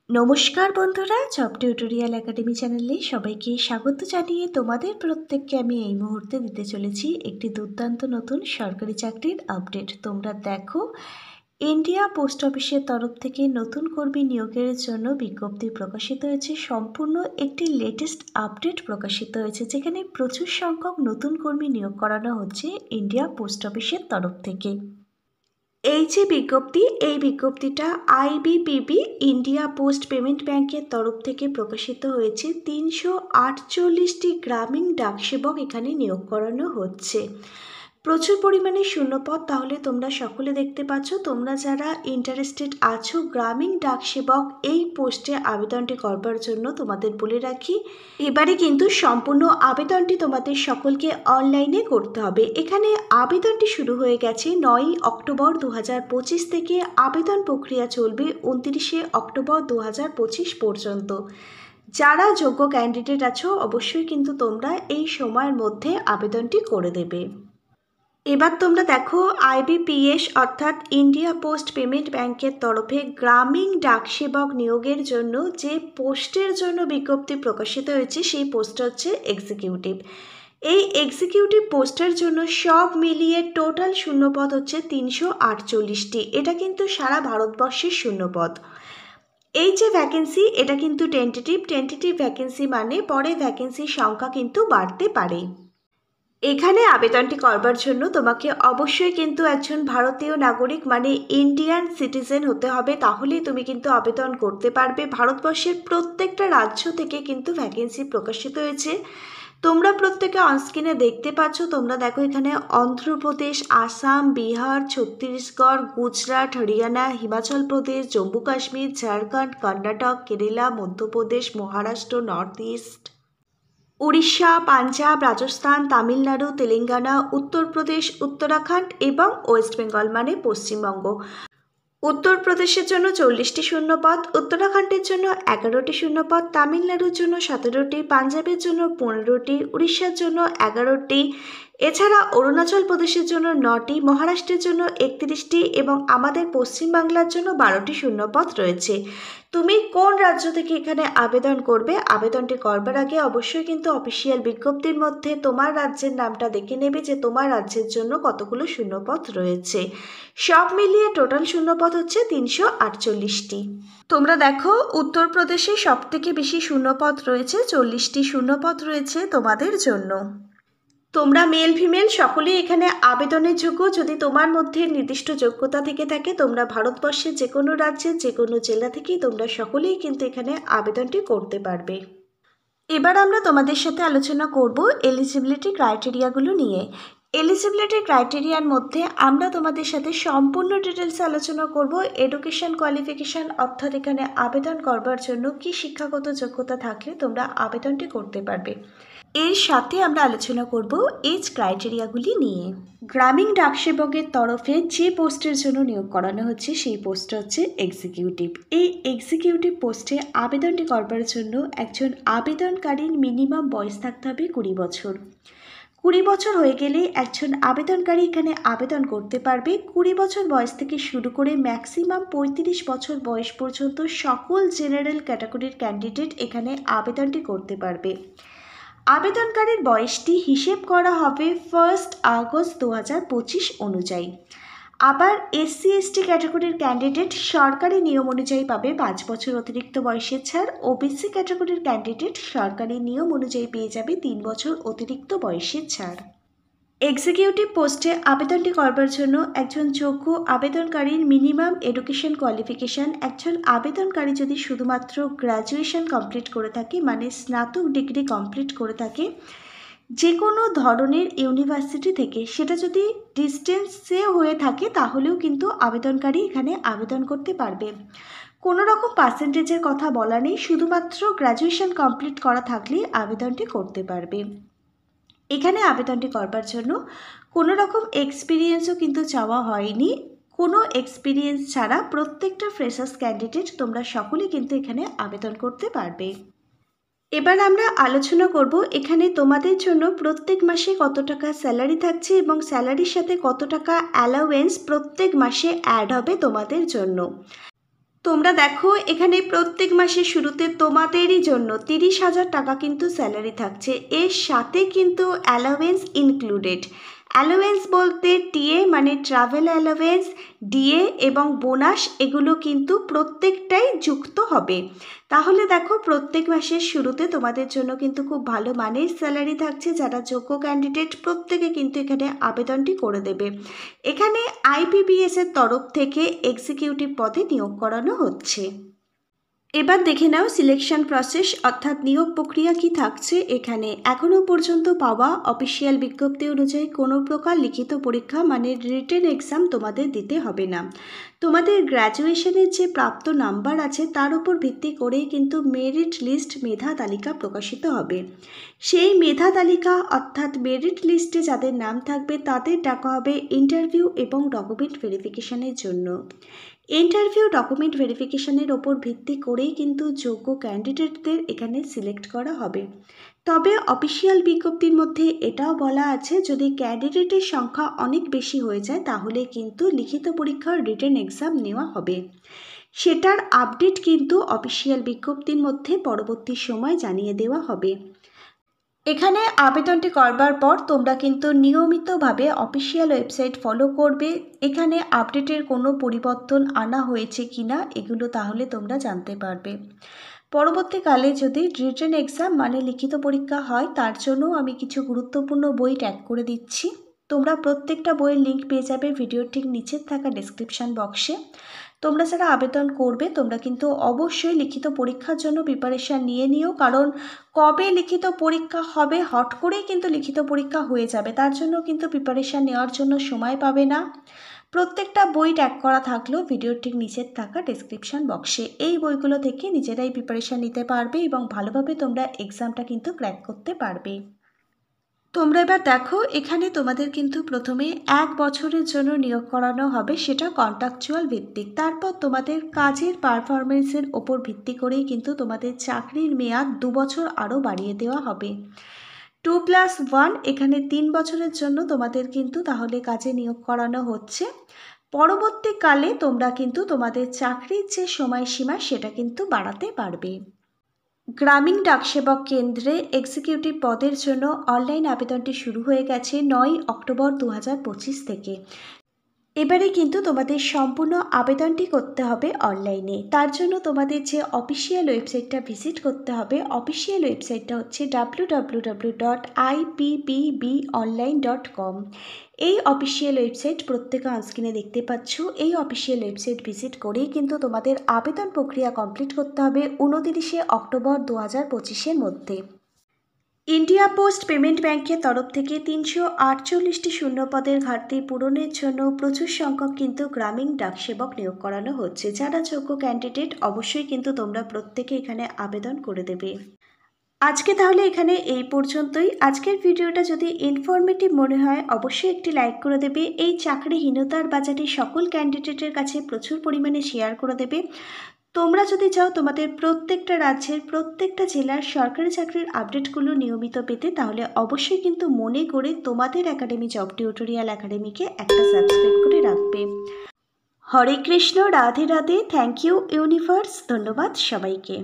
নমস্কার বন্ধুরা, job tutorial academy চ্যানেলে সবাইকে স্বাগত জানিয়ে তোমাদের প্রত্যেককে আমি এই মুহূর্তে দিতে চলেছি একটি দুর্দান্ত নতুন সরকারি চাকরির আপডেট। তোমরা দেখো, ইন্ডিয়া পোস্ট অফিসের তরফ থেকে নতুন কর্মী নিয়োগের জন্য বিজ্ঞপ্তি প্রকাশিত হয়েছে। সম্পূর্ণ একটি লেটেস্ট আপডেট প্রকাশিত হয়েছে, যেখানে প্রচুর সংখ্যক নতুন কর্মী নিয়োগ করানো হচ্ছে ইন্ডিয়া পোস্ট অফিসের তরফ থেকে। এই যে বিজ্ঞপ্তি, এই বিজ্ঞপ্তিটা আইবিপিবি ইন্ডিয়া পোস্ট পেমেন্ট ব্যাংকের তরফ থেকে প্রকাশিত হয়েছে। 348টি গ্রামীণ ডাকসেবক এখানে নিয়োগ করানো হচ্ছে। প্রচুর পরিমাণে শূন্যপদ, তাহলে তোমরা সকলে দেখতে পাচ্ছ। তোমরা যারা ইন্টারেস্টেড আছো গ্রামীণ ডাকসেবক এই পোস্টে আবেদনটি করবার জন্য, তোমাদের বলে রাখি এবারে কিন্তু সম্পূর্ণ আবেদনটি তোমাদের সকলকে অনলাইনে করতে হবে। এখানে আবেদনটি শুরু হয়ে গেছে 9 অক্টোবর 2025 থেকে। আবেদন প্রক্রিয়া চলবে 29 অক্টোবর 2025 পর্যন্ত। যারা যোগ্য ক্যান্ডিডেট আছো অবশ্যই কিন্তু তোমরা এই সময়ের মধ্যে আবেদনটি করে দেবে। এবার তোমরা দেখো, আইবিপিএস অর্থাৎ ইন্ডিয়া পোস্ট পেমেন্ট ব্যাংকের তরফে গ্রামীণ ডাকসেবক নিয়োগের জন্য যে পোস্টের জন্য বিজ্ঞপ্তি প্রকাশিত হয়েছে সেই পোস্টটা হচ্ছে এক্সিকিউটিভ। এই এক্সিকিউটিভ পোস্টের জন্য সব মিলিয়ে টোটাল শূন্যপদ হচ্ছে 348টি। এটা কিন্তু সারা ভারতবর্ষের শূন্যপদ। এই যে ভ্যাকেন্সি, এটা কিন্তু টেন্টেটিভ ভ্যাকেন্সি, মানে পরে ভ্যাকেন্সির সংখ্যা কিন্তু বাড়তে পারে। এখানে আবেদনটি করবার জন্য তোমাকে অবশ্যই কিন্তু একজন ভারতীয় নাগরিক মানে ইন্ডিয়ান সিটিজেন হতে হবে, তাহলেই তুমি কিন্তু আবেদন করতে পারবে। ভারতবর্ষের প্রত্যেকটা রাজ্য থেকে কিন্তু ভ্যাকেন্সি প্রকাশিত হয়েছে। তোমরা প্রত্যেকে অনস্ক্রিনে দেখতে পাচ্ছ। তোমরা দেখো, এখানে অন্ধ্রপ্রদেশ, আসাম, বিহার, ছত্তিশগড়, গুজরাট, হরিয়ানা, হিমাচল প্রদেশ, জম্মু কাশ্মীর, ঝাড়খণ্ড, কর্ণাটক, কেরালা, মধ্যপ্রদেশ, মহারাষ্ট্র, নর্থ ইস্ট, উড়িষ্যা, পাঞ্জাব, রাজস্থান, তামিলনাড়ু, তেলেঙ্গানা, উত্তরপ্রদেশ, উত্তরাখণ্ড এবং ওয়েস্ট বেঙ্গল মানে পশ্চিমবঙ্গ। উত্তরপ্রদেশের জন্য 40টি শূন্যপদ, উত্তরাখণ্ডের জন্য 11টি শূন্যপদ, তামিলনাড়ুর জন্য 17টি, পাঞ্জাবের জন্য 15টি, উড়িষ্যার জন্য 11টি, এছাড়া অরুণাচল প্রদেশের জন্য 9টি, মহারাষ্ট্রের জন্য 31টি এবং আমাদের পশ্চিমবাংলার জন্য 12টি শূন্যপদ রয়েছে। তুমি কোন রাজ্য থেকে এখানে আবেদন করবে, আবেদনটি করবার আগে অবশ্যই কিন্তু অফিসিয়াল বিজ্ঞপ্তির মধ্যে তোমার রাজ্যের নামটা দেখে নেবে যে তোমার রাজ্যের জন্য কতগুলো শূন্যপদ রয়েছে। সব মিলিয়ে টোটাল শূন্যপদ হচ্ছে 348টি। তোমরা দেখো, উত্তরপ্রদেশে সব থেকে বেশি শূন্যপদ রয়েছে, 40টি শূন্যপদ রয়েছে তোমাদের জন্য। তোমরা মেল ফিমেল সকলেই এখানে আবেদনের যোগ্য। যদি তোমার মধ্যে নির্দিষ্ট যোগ্যতা থেকে থাকে, তোমরা ভারতবর্ষের যে কোনো রাজ্যের যে কোনো জেলা থেকেই তোমরা সকলেই কিন্তু এখানে আবেদনটি করতে পারবে। এবার আমরা তোমাদের সাথে আলোচনা করব এলিজিবিলিটি ক্রাইটেরিয়াগুলো নিয়ে। এলিজিবিলিটি ক্রাইটেরিয়ার মধ্যে আমরা তোমাদের সাথে সম্পূর্ণ ডিটেলসে আলোচনা করব এডুকেশন কোয়ালিফিকেশান, অর্থাৎ এখানে আবেদন করবার জন্য কি শিক্ষাগত যোগ্যতা থাকলে তোমরা আবেদনটি করতে পারবে। এর সাথে আমরা আলোচনা করব এজ ক্রাইটেরিয়াগুলি নিয়ে। গ্রামীণ ডাকসেবকের তরফে যে পোস্টের জন্য নিয়োগ করানো হচ্ছে সেই পোস্টটা হচ্ছে এক্সিকিউটিভ। এই এক্সিকিউটিভ পোস্টে আবেদনটি করবার জন্য একজন আবেদনকারীর মিনিমাম বয়স থাকতে হবে 20 বছর। 20 বছর হয়ে গেলে একজন আবেদনকারী এখানে আবেদন করতে পারবে। 20 বছর বয়স থেকে শুরু করে ম্যাক্সিমাম 35 বছর বয়স পর্যন্ত সকল জেনারেল ক্যাটাগরির ক্যান্ডিডেট এখানে আবেদনটি করতে পারবে। আবেদনকারীর বয়সটি হিসেব করা হবে 1 আগস্ট 2025 অনুযায়ী। আবার এসসি এসটি ক্যাটাগরির ক্যান্ডিডেট সরকারি নিয়ম অনুযায়ী পাবে 5 বছর অতিরিক্ত বয়সের ছাড়। ওবিসি ক্যাটাগরির ক্যান্ডিডেট সরকারি নিয়ম অনুযায়ী পেয়ে যাবে 3 বছর অতিরিক্ত বয়সের ছাড়। এক্সিকিউটিভ পোস্টে আবেদনটি করবার জন্য একজন যোগ্য আবেদনকারীর মিনিমাম এডুকেশন কোয়ালিফিকেশান, একজন আবেদনকারী যদি শুধুমাত্র গ্র্যাজুয়েশন কমপ্লিট করে থাকে মানে স্নাতক ডিগ্রি কমপ্লিট করে থাকে যে কোনো ধরনের ইউনিভার্সিটি থেকে, সেটা যদি ডিস্টেন্সে হয়ে থাকে তাহলেও কিন্তু আবেদনকারী এখানে আবেদন করতে পারবে। কোনো রকম পার্সেন্টেজের কথা বলা নেই, শুধুমাত্র গ্র্যাজুয়েশন কমপ্লিট করা থাকলেই আবেদনটি করতে পারবে। এখানে আবেদনটি করবার জন্য কোনো রকম এক্সপিরিয়েন্সও কিন্তু চাওয়া হয়নি। কোনো এক্সপিরিয়েন্স ছাড়া প্রত্যেকটা ফ্রেশার্স ক্যান্ডিডেট তোমরা সকলেই কিন্তু এখানে আবেদন করতে পারবে। এবার আমরা আলোচনা করব এখানে তোমাদের জন্য প্রত্যেক মাসে কত টাকা স্যালারি থাকছে এবং স্যালারির সাথে কত টাকা অ্যালাওয়েন্স প্রত্যেক মাসে অ্যাড হবে তোমাদের জন্য। তোমরা দেখো এখানে প্রত্যেক মাসের শুরুতে তোমাদেরই জন্য 30,000 টাকা কিন্তু স্যালারি থাকছে, এর সাথে কিন্তু অ্যালাওয়েন্স ইনক্লুডেড। অ্যালাওয়েন্স বলতে টিএ মানে ট্রাভেল অ্যালাওয়েন্স, ডিএ এবং বোনাস এগুলো কিন্তু প্রত্যেকটাই যুক্ত হবে। তাহলে দেখো প্রত্যেক মাসের শুরুতে তোমাদের জন্য কিন্তু খুব ভালো মানের স্যালারি থাকছে। যারা যোগ্য ক্যান্ডিডেট প্রত্যেকে কিন্তু এখানে আবেদনটি করে দেবে। এখানে আইপিপিএস এর তরফ থেকে এক্সিকিউটিভ পদে নিয়োগ করানো হচ্ছে। এবার দেখে নাও সিলেকশন প্রসেস অর্থাৎ নিয়োগ প্রক্রিয়া কি থাকছে। এখানে এখনও পর্যন্ত পাওয়া অফিসিয়াল বিজ্ঞপ্তি অনুযায়ী কোনো প্রকার লিখিত পরীক্ষা মানে রিটেন এক্সাম তোমাদের দিতে হবে না। তোমাদের গ্র্যাজুয়েশনের যে প্রাপ্ত নাম্বার আছে তার উপর ভিত্তি করেই কিন্তু মেরিট লিস্ট মেধা তালিকা প্রকাশিত হবে। সেই মেধা তালিকা অর্থাৎ মেরিট লিস্টে যাদের নাম থাকবে তাদের ডাকা হবে ইন্টারভিউ এবং ডকুমেন্ট ভেরিফিকেশনের জন্য। ইন্টারভিউ ডকুমেন্ট ভেরিফিকেশনের ওপর ভিত্তি করেই কিন্তু যোগ্য ক্যান্ডিডেটদের এখানে সিলেক্ট করা হবে। তবে অফিসিয়াল বিজ্ঞপ্তির মধ্যে এটাও বলা আছে যদি ক্যান্ডিডেটের সংখ্যা অনেক বেশি হয়ে যায় তাহলে কিন্তু লিখিত পরীক্ষার রিটেন এক্সাম নেওয়া হবে। সেটার আপডেট কিন্তু অফিসিয়াল বিজ্ঞপ্তির মধ্যে পরবর্তী সময় জানিয়ে দেওয়া হবে। এখানে আবেদনটি করবার পর তোমরা কিন্তু নিয়মিতভাবে অফিসিয়াল ওয়েবসাইট ফলো করবে। এখানে আপডেটের কোনো পরিবর্তন আনা হয়েছে কিনা এগুলো তাহলে তোমরা জানতে পারবে। পরবর্তীকালে যদি রিটেন এক্সাম মানে লিখিত পরীক্ষা হয় তার জন্য আমি কিছু গুরুত্বপূর্ণ বই ট্যাগ করে দিচ্ছি। তোমরা প্রত্যেকটা বইয়ের লিঙ্ক পেয়ে যাবে ভিডিওর ঠিক নিচে থাকা ডেসক্রিপশান বক্সে। তোমরা যারা আবেদন করবে তোমরা কিন্তু অবশ্যই লিখিত পরীক্ষার জন্য প্রিপারেশান নিয়ে নিও, কারণ কবে লিখিত পরীক্ষা হবে হট করেই কিন্তু লিখিত পরীক্ষা হয়ে যাবে, তার জন্য কিন্তু প্রিপারেশান নেওয়ার জন্য সময় পাবে না। প্রত্যেকটা বই ট্যাগ করা থাকলেও ভিডিওর ঠিক নিচের থাকা ডেসক্রিপশান বক্সে এই বইগুলো থেকে নিজেরাই প্রিপারেশান নিতে পারবে এবং ভালোভাবে তোমরা এক্সামটা কিন্তু ক্র্যাক করতে পারবে। তোমরা এবার দেখো এখানে তোমাদের কিন্তু প্রথমে 1 বছরের জন্য নিয়োগ করানো হবে, সেটা কন্ট্রাকচুয়াল ভিত্তিক। তারপর তোমাদের কাজের পারফরমেন্সের ওপর ভিত্তি করেই কিন্তু তোমাদের চাকরির মেয়াদ 2 বছর আরও বাড়িয়ে দেওয়া হবে। 2+1 এখানে 3 বছরের জন্য তোমাদের কিন্তু তাহলে কাজে নিয়োগ করানো হচ্ছে। পরবর্তীকালে তোমরা কিন্তু তোমাদের চাকরির যে সময়সীমা সেটা কিন্তু বাড়াতে পারবে। গ্রামীণ ডাকসেবক কেন্দ্রে এক্সিকিউটিভ পদের জন্য অনলাইন আবেদনটি শুরু হয়ে গেছে 9 অক্টোবর 2025 থেকে। এবারে কিন্তু তোমাদের সম্পূর্ণ আবেদনটি করতে হবে অনলাইনে। তার জন্য তোমাদের যে অফিসিয়াল ওয়েবসাইটটা ভিজিট করতে হবে, অফিসিয়াল ওয়েবসাইটটা হচ্ছে www.ippbonline.com। এই অফিসিয়াল ওয়েবসাইট প্রত্যেকে অনস্ক্রিনে দেখতে পাচ্ছ। এই অফিসিয়াল ওয়েবসাইট ভিজিট করেই কিন্তু তোমাদের আবেদন প্রক্রিয়া কমপ্লিট করতে হবে 29 অক্টোবর 2025-এর মধ্যে। ইন্ডিয়া পোস্ট পেমেন্ট ব্যাংকের তরফ থেকে 348টি শূন্যপদের ঘাটতি পূরণের জন্য প্রচুর সংখ্যক কিন্তু গ্রামীণ ডাকসেবক নিয়োগ করানো হচ্ছে। যারা যোগ্য ক্যান্ডিডেট অবশ্যই কিন্তু তোমরা প্রত্যেকে এখানে আবেদন করে দেবে। আজকে তাহলে এখানে এই পর্যন্তই। আজকের ভিডিওটা যদি ইনফরমেটিভ মনে হয় অবশ্যই একটি লাইক করে দেবে। এই চাকরিহীনতার বাজারে সকল ক্যান্ডিডেটের কাছে প্রচুর পরিমাণে শেয়ার করে দেবে। তোমরা যদি চাও তোমাদের প্রত্যেকটা রাজ্যের প্রত্যেকটা জেলার সরকারি চাকরির আপডেটগুলো নিয়মিত পেতে তাহলে অবশ্যই কিন্তু মনে করে তোমাদের একাডেমি জব টিউটোরিয়াল একাডেমিকে একটা সাবস্ক্রাইব করে রাখবে। Hare Krishna, Radhe Radhe, thank you universe, ধন্যবাদ সবাইকে।